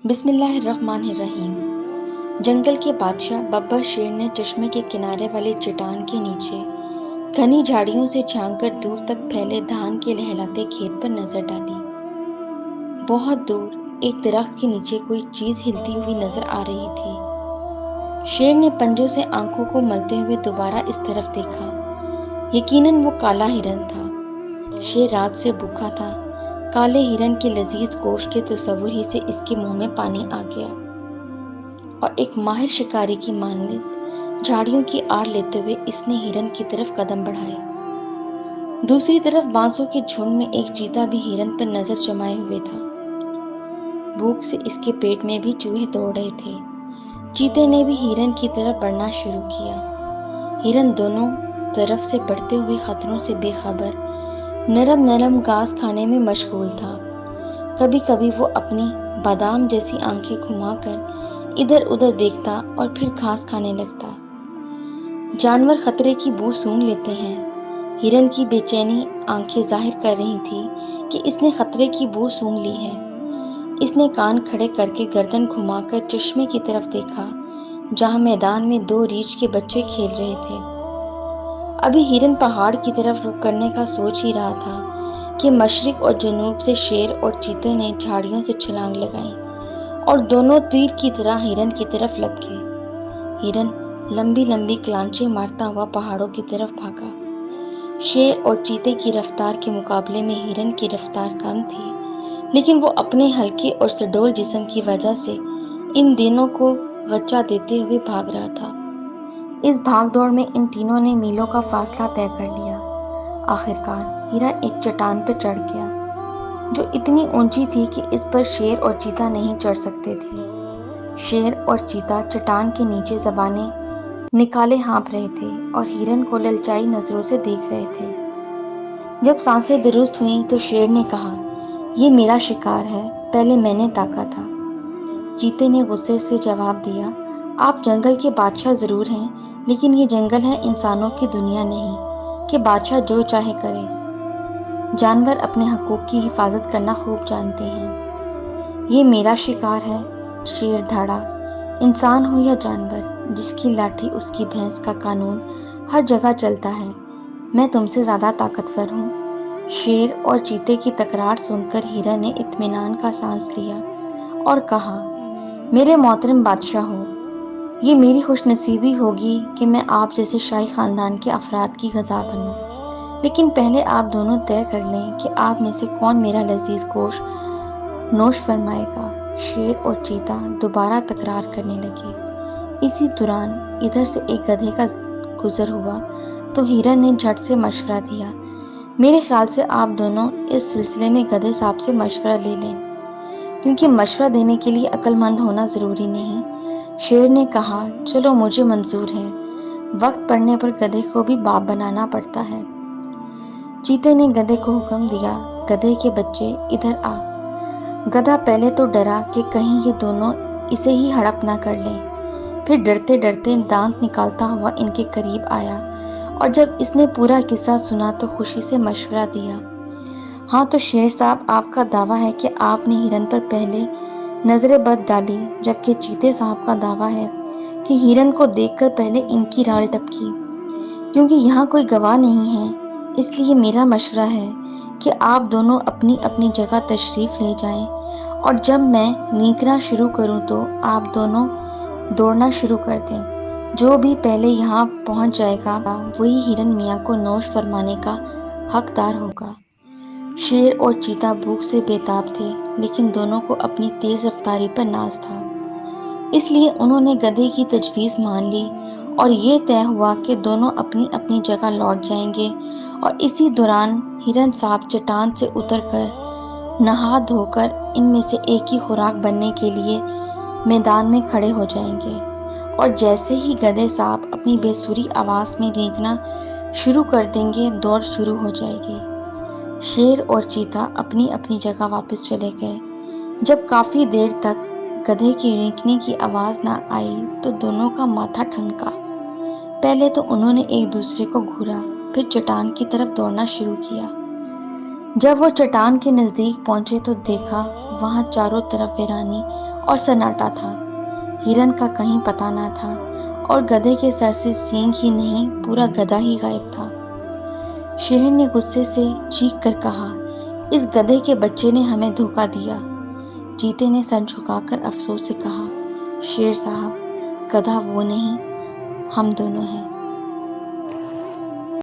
بسم اللہ الرحمن الرحیم۔ جنگل کے بادشاہ ببر شیر نے چشمے کے کنارے والے چٹان کے نیچے گھنی جھاڑیوں سے جھانک کر دور تک پھیلے دھان کے لہلاتے کھیت پر نظر ڈالی۔ بہت دور ایک درخت کے نیچے کوئی چیز ہلتی ہوئی نظر آ رہی تھی۔ شیر نے پنجوں سے آنکھوں کو ملتے ہوئے دوبارہ اس طرف دیکھا۔ یقیناً وہ کالا ہرن تھا۔ شیر رات سے بھوکا تھا۔ کالے ہرن کے لذیذ گوشت کے تصور ہی سے اس کے منہ میں پانی آ گیا اور ایک ماہر شکاری کی مانند جھاڑیوں کی آڑ لیتے ہوئے اس نے ہرن کی طرف قدم بڑھائے۔ دوسری طرف بانسوں کے جھنڈ میں ایک چیتا بھی ہرن پر نظر جمائے ہوئے تھا۔ بھوک سے اس کے پیٹ میں بھی چوہے دوڑ رہے تھے۔ چیتے نے بھی ہرن کی طرف بڑھنا شروع کیا۔ ہرن دونوں طرف سے بڑھتے ہوئے خطروں سے بے خبر نرم نرم گھاس کھانے میں مشغول تھا۔ کبھی کبھی وہ اپنی بادام جیسی آنکھیں گھما کر ادھر ادھر دیکھتا اور پھر گھاس کھانے لگتا۔ جانور خطرے کی بو سونگھ لیتے ہیں۔ ہرن کی بے چینی آنکھیں ظاہر کر رہی تھی کہ اس نے خطرے کی بو سونگھ لی ہے۔ اس نے کان کھڑے کر کے گردن گھما کر چشمے کی طرف دیکھا جہاں میدان میں دو ریچھ کے بچے کھیل رہے تھے۔ ابھی ہرن پہاڑ کی طرف رخ کرنے کا سوچ ہی رہا تھا کہ مشرق اور جنوب سے شیر اور چیتوں نے جھاڑیوں سے چھلانگ لگائیں اور دونوں تیر کی طرح ہرن کی طرف لپکے۔ ہرن لمبی لمبی کلانچیں مارتا ہوا پہاڑوں کی طرف بھاگا۔ شیر اور چیتے کی رفتار کے مقابلے میں ہرن کی رفتار کم تھی، لیکن وہ اپنے ہلکے اور سڈول جسم کی وجہ سے ان دونوں کو غچہ دیتے ہوئے بھاگ رہا تھا۔ اس بھاگ دوڑ میں ان تینوں نے میلوں کا فاصلہ طے کر لیا۔ آخرکار ہرن ایک چٹان پر چڑھ گیا جو اتنی اونچی تھی کہ اس پر شیر اور چیتا نہیں چڑھ سکتے تھے۔ شیر اور چیتا چٹان کے نیچے زبانیں نکالے ہانپ رہے تھے اور ہرن کو للچائی نظروں سے دیکھ رہے تھے۔ جب سانسیں درست ہوئیں تو شیر نے کہا، یہ میرا شکار ہے، پہلے میں نے تاکا تھا۔ چیتے نے غصے سے جواب دیا، آپ جنگل کے بادشاہ ضرور ہیں، لیکن یہ جنگل ہے، انسانوں کی دنیا نہیں کہ بادشاہ جو چاہے کرے۔ جانور اپنے حقوق کی حفاظت کرنا خوب جانتے ہیں۔ یہ میرا شکار ہے، شیر دھاڑا۔ انسان ہو یا جانور، جس کی لاٹھی اس کی بھینس کا قانون ہر جگہ چلتا ہے۔ میں تم سے زیادہ طاقتور ہوں۔ شیر اور چیتے کی تکرار سن کر ہرن نے اطمینان کا سانس لیا اور کہا، میرے محترم بادشاہو، یہ میری خوش نصیبی ہوگی کہ میں آپ جیسے شاہی خاندان کے افراد کی غذا بنوں، لیکن پہلے آپ دونوں طے کر لیں کہ آپ میں سے کون میرا لذیذ گوشت نوش فرمائے گا۔ شیر اور چیتا دوبارہ تکرار کرنے لگے۔ اسی دوران ادھر سے ایک گدھے کا گزر ہوا تو ہرن نے جھٹ سے مشورہ دیا، میرے خیال سے آپ دونوں اس سلسلے میں گدھے صاحب سے مشورہ لے لیں، کیونکہ مشورہ دینے کے لیے عقل مند ہونا ضروری نہیں۔ شیر نے کہا، چلو مجھے منظور ہے، وقت پڑنے پر گدھے کو بھی باپ بنانا پڑتا ہے۔ چیتے نے گدھے کو حکم دیا، گدھے کے بچے ادھر آ۔ گدھا پہلے تو ڈرا کہ کہیں یہ دونوں اسے ہی ہڑپ نہ کر لیں، پھر ڈرتے ڈرتے دانت نکالتا ہوا ان کے قریب آیا اور جب اس نے پورا قصہ سنا تو خوشی سے مشورہ دیا، ہاں تو شیر صاحب، آپ کا دعویٰ ہے کہ آپ نے ہرن پر پہلے نظر بد ڈالی، جبکہ چیتے صاحب کا دعویٰ ہے کہ ہرن کو دیکھ کر پہلے ان کی رال ٹپکی۔ کیونکہ یہاں کوئی گواہ نہیں ہے، اس لیے میرا مشورہ ہے کہ آپ دونوں اپنی اپنی جگہ تشریف لے جائیں اور جب میں نینکنا شروع کروں تو آپ دونوں دوڑنا شروع کر دیں۔ جو بھی پہلے یہاں پہنچ جائے گا وہی ہرن میاں کو نوش فرمانے کا حقدار ہوگا۔ شیر اور چیتا بھوک سے بے تاب تھے، لیکن دونوں کو اپنی تیز رفتاری پر ناز تھا، اس لیے انہوں نے گدھے کی تجویز مان لی اور یہ طے ہوا کہ دونوں اپنی اپنی جگہ لوٹ جائیں گے اور اسی دوران ہرن صاحب چٹان سے اتر کر نہا دھو کر ان میں سے ایک کی خوراک بننے کے لیے میدان میں کھڑے ہو جائیں گے اور جیسے ہی گدھے صاحب اپنی بے سری آواز میں رینکنا شروع کر دیں گے، دوڑ شروع ہو جائے گی۔ شیر اور چیتا اپنی اپنی جگہ واپس چلے گئے۔ جب کافی دیر تک گدھے کی رینکنے کی آواز نہ آئی تو دونوں کا ماتھا ٹھنکا۔ پہلے تو انہوں نے ایک دوسرے کو گھورا، پھر چٹان کی طرف دوڑنا شروع کیا۔ جب وہ چٹان کے نزدیک پہنچے تو دیکھا وہاں چاروں طرف ویرانی اور سناٹا تھا۔ ہرن کا کہیں پتہ نہ تھا اور گدھے کے سر سے سینگ ہی نہیں پورا گدھا ہی غائب تھا۔ شیر نے غصے سے چیخ کر کہا، اس گدھے کے بچے نے ہمیں دھوکہ دیا۔ چیتے نے سر جھکا کر افسوس سے کہا، شیر صاحب، گدھا وہ نہیں، ہم دونوں ہیں۔